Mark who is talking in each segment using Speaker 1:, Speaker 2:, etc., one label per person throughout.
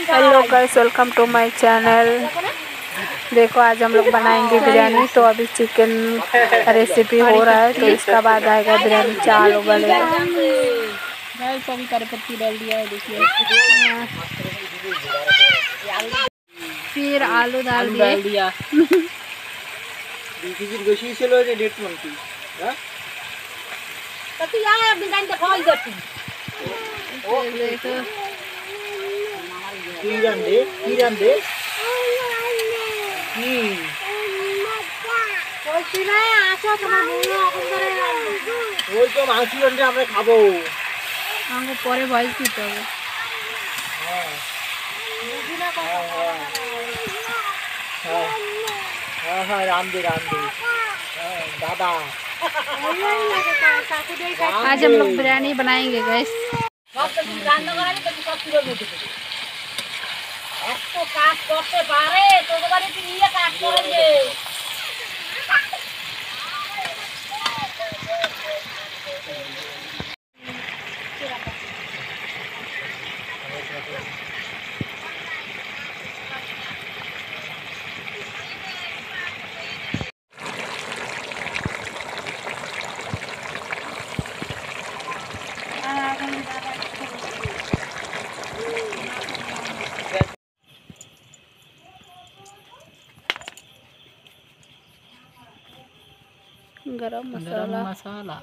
Speaker 1: Hello guys, welcome to my channel. देखो आज हम लोग बनाएंगे बिरयानी। तो अभी चिकन रेसिपी हो रहा है, तो इसका बाद आएगा बिरयानी। चावल उबले
Speaker 2: गाइस अभी करी पत्ती डाल दिया है, देखिए।
Speaker 1: फिर आलू डाल
Speaker 2: दिया।
Speaker 3: বেশি ছিল যে ডেট মন্টি হ্যাঁ
Speaker 2: কত আয় বিরিয়ানি তো খাওয়াই যাচ্ছি।
Speaker 1: देखो
Speaker 3: কি রান্দে কি
Speaker 2: কইছি না আসো তোমার বউ এখন ধরে
Speaker 3: ওই তো মাংস রান্দে আমরা খাবো।
Speaker 1: हमको পরে ভয়েস দিতে হবে।
Speaker 3: हाँ हाँ रामदे दादा
Speaker 1: आज हम लोग बिरयानी बनाएंगे गाइस।
Speaker 2: কাজ করতে পারে তোকে বাড়িতে নিয়ে কাজ করেছে।
Speaker 1: गरम मसाला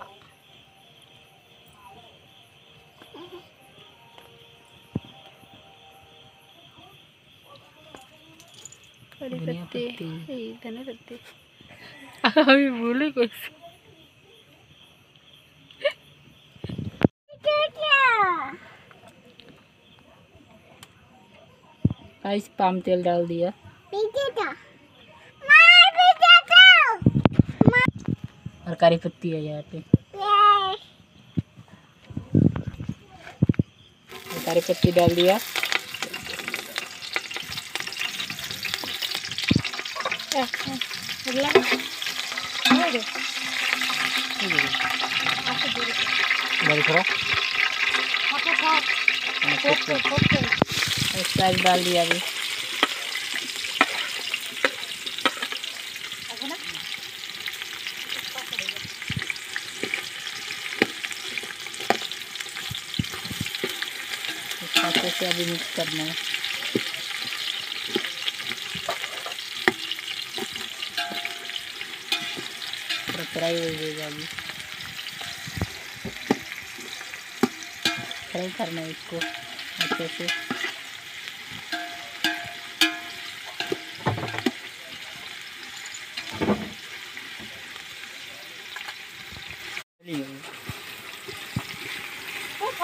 Speaker 1: कड़ी पत्ते धनिया पत्ते अभी भूले कैसे।
Speaker 2: गाइस पाम तेल डाल दिया। और करी पत्ती है यहाँ पे। करी पत्ती डाल दिया। प्याज डाल दिया अभी। अच्छे से अभी मिक्स करना है। फ्राई हो जाएगा अभी। फ्राई करना है इसको अच्छे से।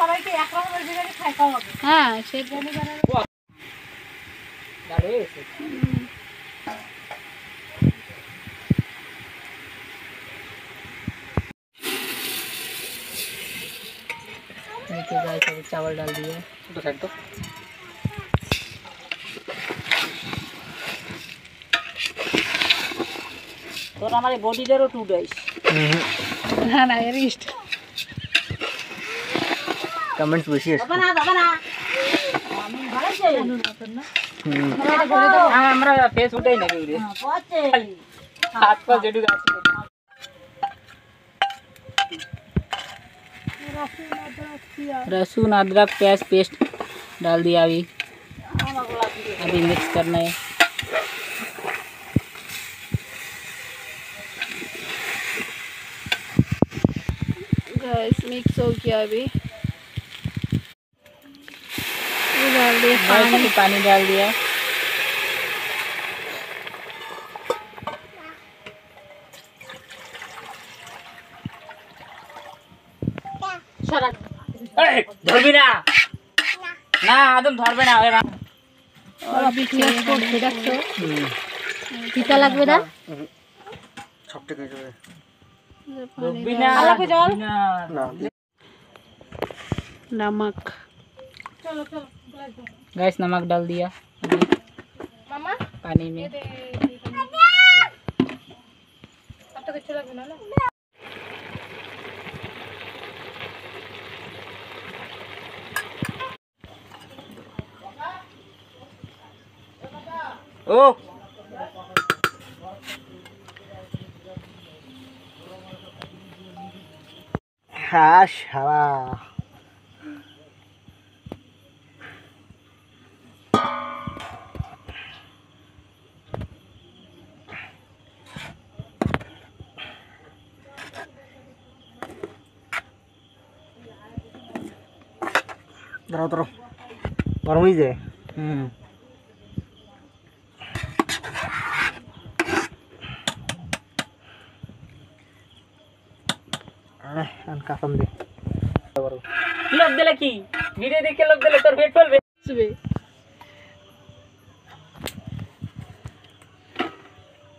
Speaker 1: সবাইকে এক রকমের বিরিয়ানি খাইতে হবে। হ্যাঁ সেটা
Speaker 2: देखिए गाइस अभी चावल डाल दिए।
Speaker 3: तो साइड तो
Speaker 2: তোর আমার বডিটারও টু ডাইস
Speaker 1: না না রিস্ট
Speaker 3: কমেন্টস বেশি আছে
Speaker 2: বাবা না আমি ভালো চাই
Speaker 3: আমরা ফেস উঠাই না কেউ রে
Speaker 2: পচে
Speaker 3: হাত পা যেটু আছে।
Speaker 2: लहसुन अदरक प्याज पेस्ट डाल दिया अभी मिक्स करना है।
Speaker 1: गाइस मिक्स हो गया अभी। डाल दिया
Speaker 2: पानी डाल दिया।
Speaker 3: ধরবি না না একদম ধরবে না হবে না।
Speaker 1: और अभी पेस्ट করতে দেখছো তিতা লাগবে না
Speaker 3: সব ঠিক হয়ে যাবে।
Speaker 2: डूबी ना
Speaker 3: না
Speaker 1: नमक
Speaker 2: गैस नमक डाल दिया अभी
Speaker 1: मामा
Speaker 2: पानी में।
Speaker 1: अब तो कुछ लगবে না।
Speaker 3: ও
Speaker 4: হ্যাঁ সারা দাঁড়াও দাঁড়াও গরম হয়ে যায় কাসম দে
Speaker 3: লোক দিলে কি ভিডিও দেখে লোক দিলে তোর পেট ফলবে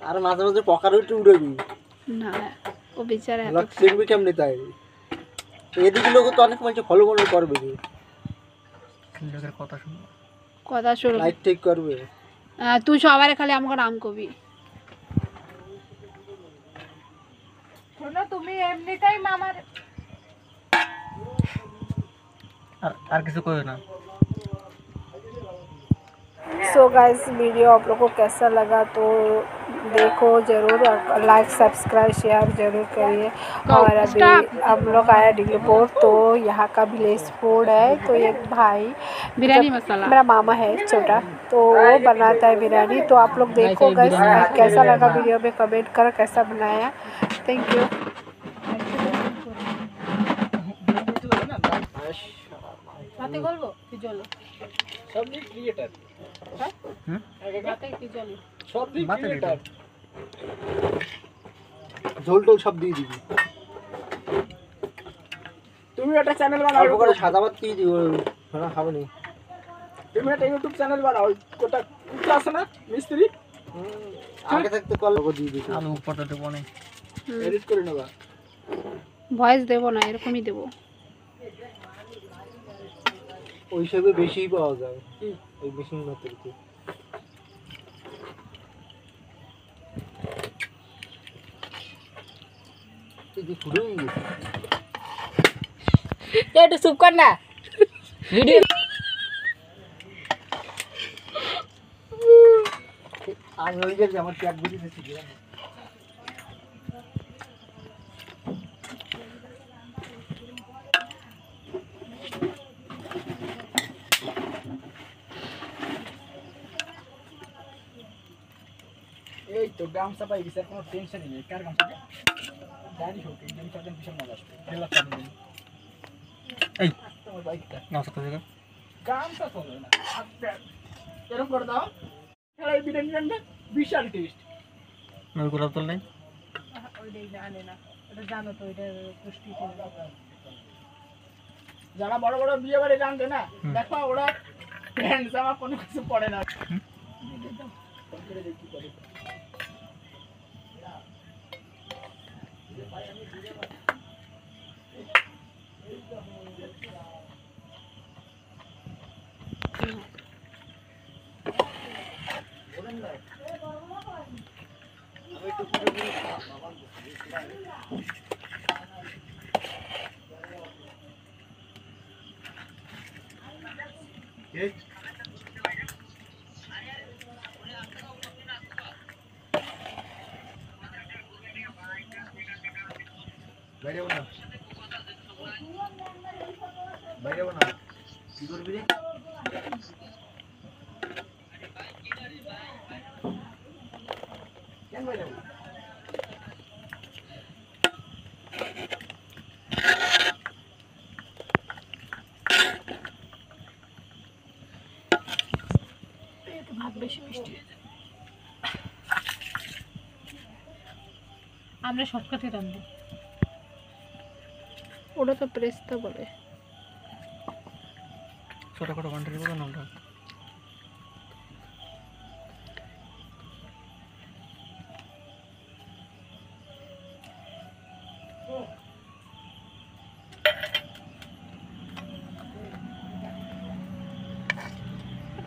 Speaker 4: আর মাঝে মাঝে পকার উঠে উড়বি
Speaker 1: না ও বেচারা এত
Speaker 4: লক শিখবি কেমনে তাই এদিকে লোক তো অনেক মানুষ ফলো করবে
Speaker 3: লোকের কথা শুনো
Speaker 1: কথা শুন
Speaker 4: লাইক ঠিক করবে
Speaker 1: তুই সবারে খালি আমাকে নাম কবি শোনো তুমি এমনিতেই মামার
Speaker 3: আর কিছু কইও না
Speaker 1: सो गाइस वीडियो आप लोगों को कैसा लगा तो देखो ज़रूर लाइक सब्सक्राइब शेयर ज़रूर करिए और अभी हम लोग आया डिगलीपुर तो यहाँ का विलेज फूड है तो एक भाई बिरयानी मसाला मेरा मामा है छोटा तो वो बनाता है बिरयानी तो आप लोग देखो गाइस कैसा लगा वीडियो में कमेंट कर कैसा बनाया थैंक यू
Speaker 4: ঝোল টোল সব দিয়ে দিবি
Speaker 3: তুমি একটা চ্যানেল বানাও
Speaker 4: অল্প করে সাদা ভাত দিয়ে দিবি ওরা খাবে নি
Speaker 3: তুমি একটা ইউটিউব চ্যানেল বানাও কোটা কুচা আছে না মিস্ত্রি
Speaker 4: আগে থাকতে কল দিয়ে দিবি
Speaker 3: আলু উপরটা দেবো না এডিট করে নেবা
Speaker 1: ভয়েস দেবো না এরকমই দেবো
Speaker 4: ওই হিসাবে বেশিই পাওয়া যায় ওই বেশি মাত্রাতে তুই পুরো
Speaker 3: একটু চুপ কর না ভিডিও
Speaker 4: আমি ওই যে আমার প্যাক বুঝে দিয়েছি
Speaker 3: এই তো গামছা পাই গেছে কোনো টেনশনই নেই কার গামছা জানি হোক এই গামছা দেন পিছন মজা আসবে খেলা চালু নেই এই তোমার বাইকটা গামছা তো গামছা চলে না এরকম করে দাও খেলা এই বিরিয়ানি রান্না বিশাল টেস্ট নল করে তো নাই ওইটাই জানে না এটা জানো তো এটা পুষ্টি যারা বড় বড় বিয়ে বাড়ি জানতে না দেখো ওরা প্যান্ট জামা কোনো কিছু পরে না
Speaker 4: বাইরে বানা বাইরে বানা কি করবি রে কেন বাইরে
Speaker 1: আমরা শর্টকাটে রাখবো ওটা তো প্রেস্তা বলে
Speaker 3: ছোটখাটো কন্ট্রি বলো না ওটা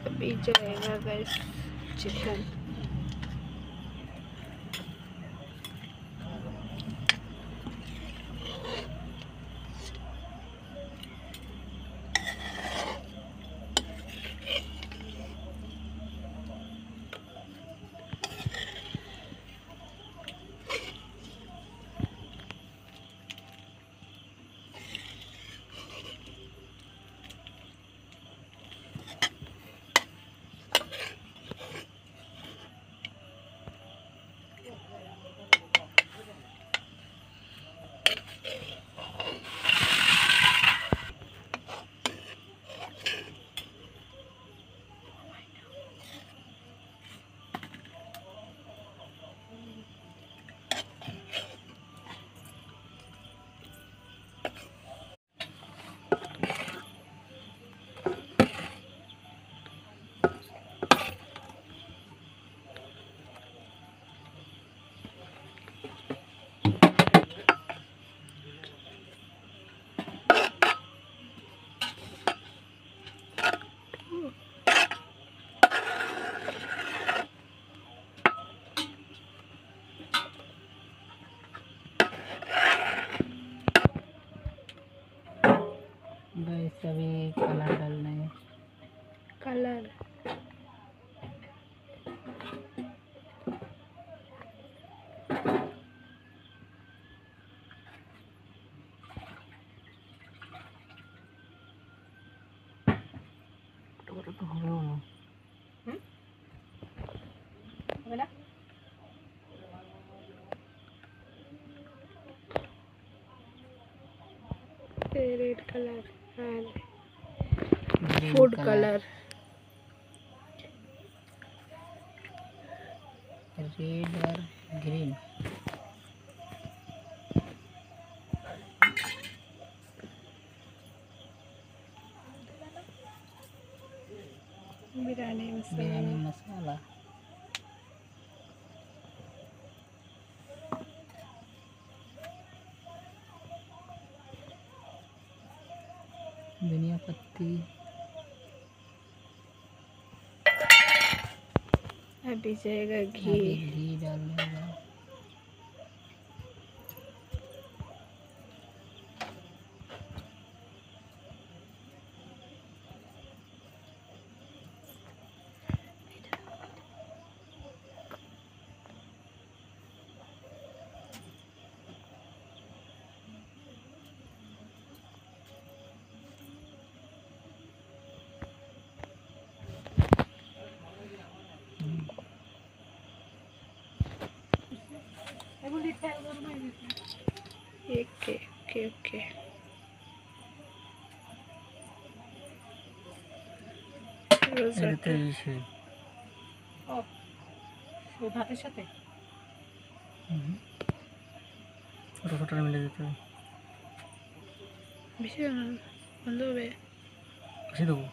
Speaker 1: अभी जाएगा गाइस चिकन कलर
Speaker 4: তো হলো না।
Speaker 1: Red colour and
Speaker 2: green
Speaker 1: food colour
Speaker 2: red और ग्रीन।
Speaker 1: बिरयानी
Speaker 2: बिरयानी
Speaker 1: मसाला
Speaker 2: मसाला। धनिया पत्ती।
Speaker 1: अभी जाएगा
Speaker 2: अभी
Speaker 1: घी
Speaker 2: घी डालेगा।
Speaker 1: ओके ओके ओके
Speaker 4: এটাতে ইসে
Speaker 3: ভাতের সাথে
Speaker 4: ছোটো ছোটো মিলে দিতে হবে।
Speaker 1: বেশি বন্ধ হবে
Speaker 4: বেশি দেবো।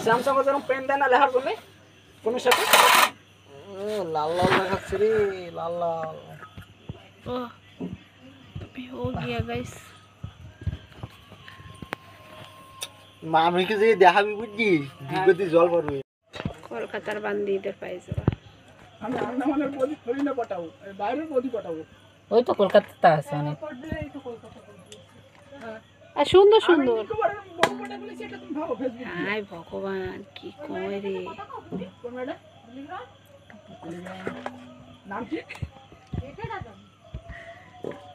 Speaker 3: স্যামসাং যেরকম পেন দেয় না লেখার জন্য ফোনের সাথে
Speaker 4: লাল লাল দেখাচ্ছে রে, লাল লাল।
Speaker 1: ओह अभी हो गया गाइस
Speaker 4: মামিকে যে দেখাবি বুঝছি দিব্যতি জল পড়বে।
Speaker 1: কলকাতার বান্দিদের পাইজামা
Speaker 3: আমি আন্দামানের প্রদীপ থরি না পাঠাবো বাইরের প্রদীপ পাঠাবো
Speaker 2: ওই তো কলকাতাতে আছে অনেক।
Speaker 1: আর সুন্দর সুন্দর
Speaker 3: একেবারে বড় পাঠা বলেছি এটা তুমি ভাবো ফেসবুক
Speaker 1: হাই ভগবান কি কয় রে
Speaker 3: কোন ম্যাডাম নাম কি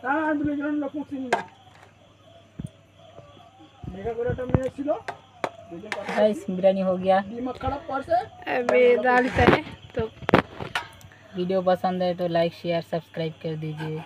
Speaker 3: না আমি দুজন লোক চিনি না মেঘা করে একটা মেয়ে ছিল দুজন কথা
Speaker 2: गाइस बिरयानी हो गया।
Speaker 3: दिमाग खराब पड़ছে
Speaker 1: अभी डालते हैं तो
Speaker 2: वीडियो पसंद है तो लाइक शेयर सब्सक्राइब कर दीजिए।